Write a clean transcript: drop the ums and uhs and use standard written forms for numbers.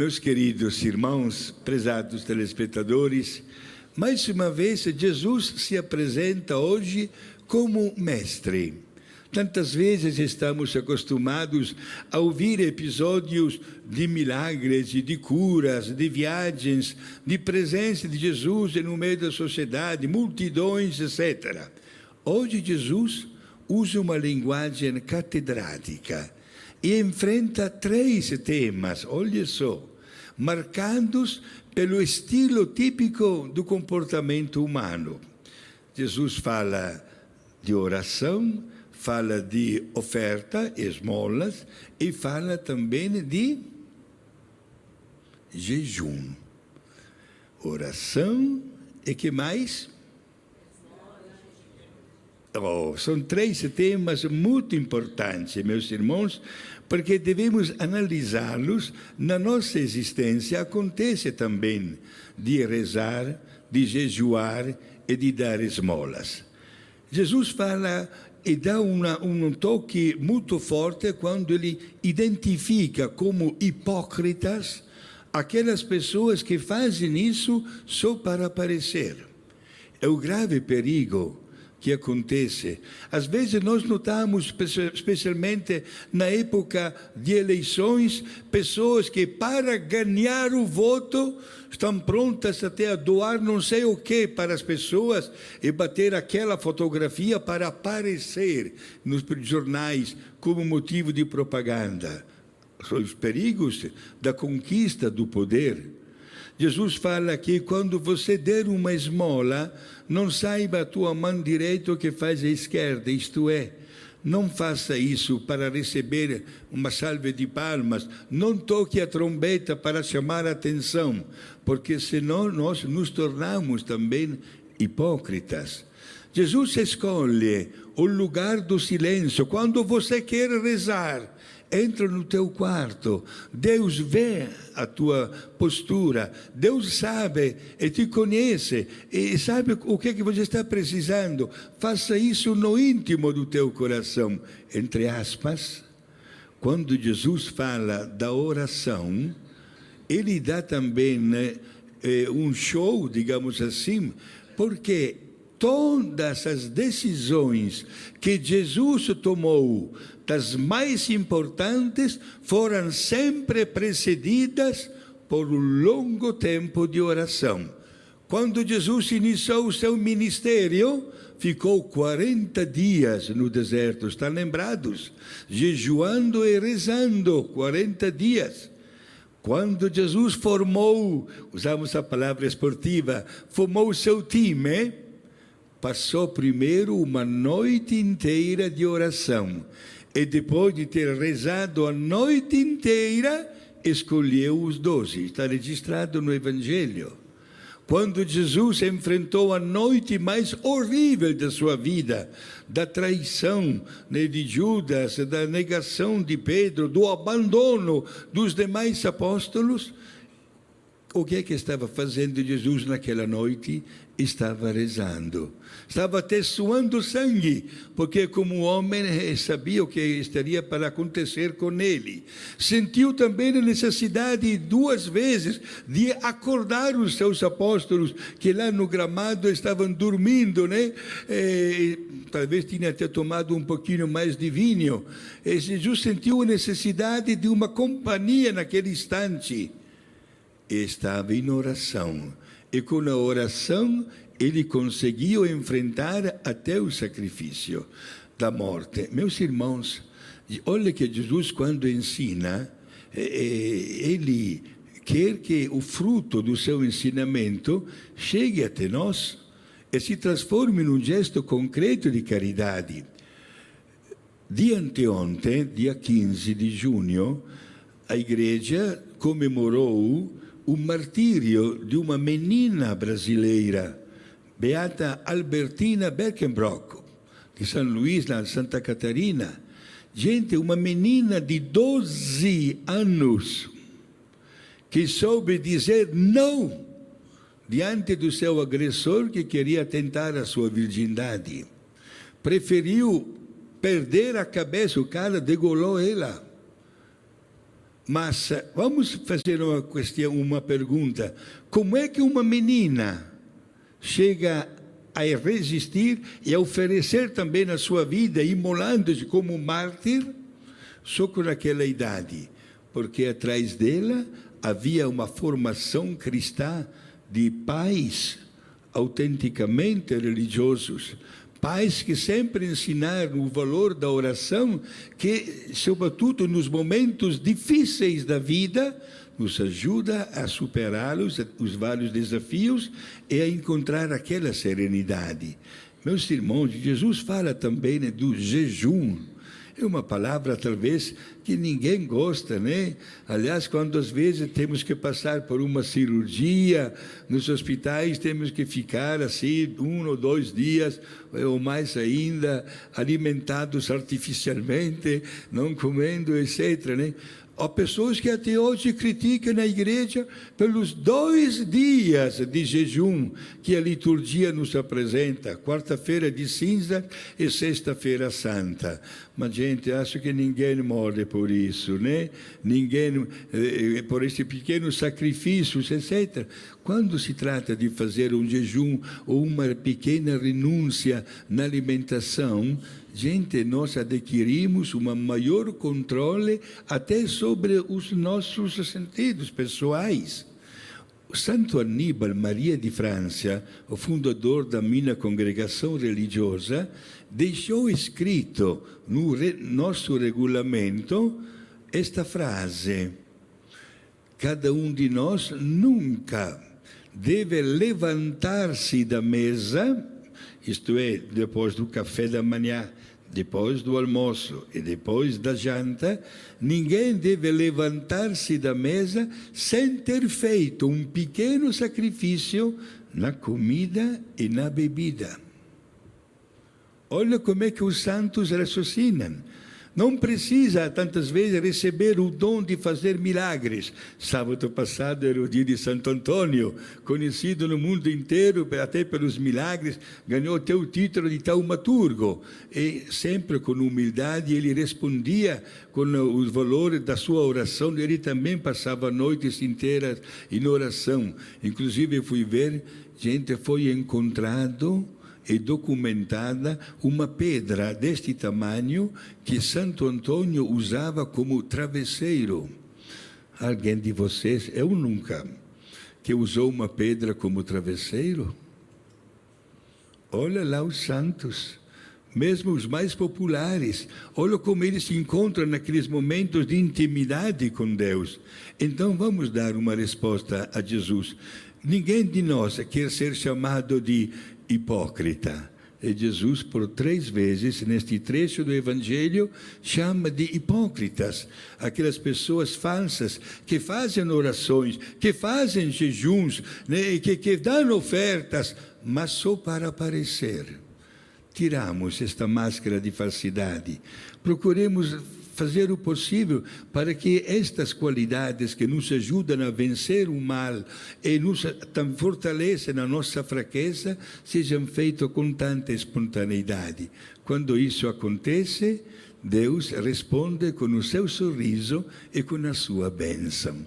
Meus queridos irmãos, prezados telespectadores, mais uma vez Jesus se apresenta hoje como mestre. Tantas vezes estamos acostumados a ouvir episódios de milagres e de curas, de viagens, de presença de Jesus no meio da sociedade, multidões, etc. Hoje Jesus usa uma linguagem catedrática e enfrenta 3 temas, olha só, marcados pelo estilo típico do comportamento humano. Jesus fala de oração, fala de oferta, esmolas, e fala também de jejum. Oração e que mais? São 3 temas muito importantes, meus irmãos, porque devemos analisá-los na nossa existência. Acontece também de rezar, de jejuar e de dar esmolas. Jesus fala e dá um toque muito forte quando ele identifica como hipócritas aquelas pessoas que fazem isso só para aparecer. É o grave perigo que acontece. Às vezes nós notamos, especialmente na época de eleições, pessoas que para ganhar o voto estão prontas até a doar não sei o que para as pessoas e bater aquela fotografia para aparecer nos jornais como motivo de propaganda. São os perigos da conquista do poder. Jesus fala que quando você der uma esmola, não saiba a tua mão direita o que faz a esquerda, isto é, não faça isso para receber uma salva de palmas, não toque a trombeta para chamar a atenção, porque senão nós nos tornamos também hipócritas. Jesus escolhe o lugar do silêncio. Quando você quer rezar, entra no teu quarto, Deus vê a tua postura, Deus sabe e te conhece e sabe o que você está precisando. Faça isso no íntimo do teu coração. Entre aspas, quando Jesus fala da oração, ele dá também um show, digamos assim, porque todas as decisões que Jesus tomou, das mais importantes, foram sempre precedidas por um longo tempo de oração. Quando Jesus iniciou o seu ministério, ficou 40 dias no deserto, estão lembrados? Jejuando e rezando, 40 dias. Quando Jesus formou, usamos a palavra esportiva, formou o seu time, passou primeiro uma noite inteira de oração e depois de ter rezado a noite inteira, escolheu os 12. Está registrado no Evangelho. Quando Jesus enfrentou a noite mais horrível da sua vida, da traição de Judas, da negação de Pedro, do abandono dos demais apóstolos, o que é que estava fazendo Jesus naquela noite? Estava rezando. Estava até suando sangue, porque como homem sabia o que estaria para acontecer com ele. Sentiu também a necessidade 2 vezes de acordar os seus apóstolos, que lá no gramado estavam dormindo, né? Talvez tinha até tomado um pouquinho mais de vinho. Jesus sentiu a necessidade de uma companhia naquele instante. Estava em oração. E com a oração, ele conseguiu enfrentar até o sacrifício da morte. Meus irmãos, olha que Jesus, quando ensina, ele quer que o fruto do seu ensinamento chegue até nós e se transforme num gesto concreto de caridade. De anteontem, dia 15 de junho, a igreja comemorou o martírio de uma menina brasileira, Beata Albertina Beckenbrock, de São Luís, na Santa Catarina. Gente, uma menina de 12 anos, que soube dizer não diante do seu agressor que queria tentar a sua virgindade. Preferiu perder a cabeça, o cara degolou ela. Mas vamos fazer uma pergunta. Como é que uma menina chega a resistir e a oferecer também a sua vida, imolando-se como mártir, só com aquela idade? Porque atrás dela havia uma formação cristã de pais autenticamente religiosos, pais que sempre ensinaram o valor da oração, que, sobretudo nos momentos difíceis da vida, nos ajuda a superar os vários desafios e a encontrar aquela serenidade. Meus irmãos, Jesus fala também do jejum. É uma palavra, talvez, que ninguém gosta, né? Aliás, quando às vezes temos que passar por uma cirurgia, nos hospitais temos que ficar assim 1 ou 2 dias, ou mais ainda, alimentados artificialmente, não comendo, etc., né? Há pessoas que até hoje criticam a igreja pelos 2 dias de jejum que a liturgia nos apresenta, quarta-feira de cinza e sexta-feira santa. Mas, gente, acho que ninguém morre por isso, né? Ninguém, por esse pequeno sacrifício, etc. Quando se trata de fazer um jejum ou uma pequena renúncia na alimentação, gente, nós adquirimos um maior controle até sobre os nossos sentidos pessoais. O Santo Aníbal Maria de França, o fundador da minha congregação religiosa, deixou escrito no nosso regulamento esta frase: cada um de nós nunca deve levantar-se da mesa, isto é, depois do café da manhã, depois do almoço e depois da janta, ninguém deve levantar-se da mesa sem ter feito um pequeno sacrifício na comida e na bebida. Olha como é que os santos raciocinam. Não precisa, tantas vezes, receber o dom de fazer milagres. Sábado passado era o dia de Santo Antônio, conhecido no mundo inteiro, até pelos milagres, ganhou até o título de taumaturgo. E sempre com humildade ele respondia com os valores da sua oração. Ele também passava noites inteiras em oração. Inclusive, eu fui ver, gente, foi encontrado e documentada uma pedra deste tamanho que Santo Antônio usava como travesseiro. Alguém de vocês, eu nunca, que usou uma pedra como travesseiro? Olha lá os santos, mesmo os mais populares, olha como eles se encontram naqueles momentos de intimidade com Deus. Então vamos dar uma resposta a Jesus. Ninguém de nós quer ser chamado de hipócrita. E Jesus, por 3 vezes, neste trecho do Evangelho, chama de hipócritas aquelas pessoas falsas que fazem orações, que fazem jejuns, né, que dão ofertas, mas só para aparecer. Tiramos esta máscara de falsidade. Procuremos fazer o possível para que estas qualidades que nos ajudam a vencer o mal e nos fortalecem a nossa fraqueza sejam feitas com tanta espontaneidade. Quando isso acontece, Deus responde com o seu sorriso e com a sua bênção.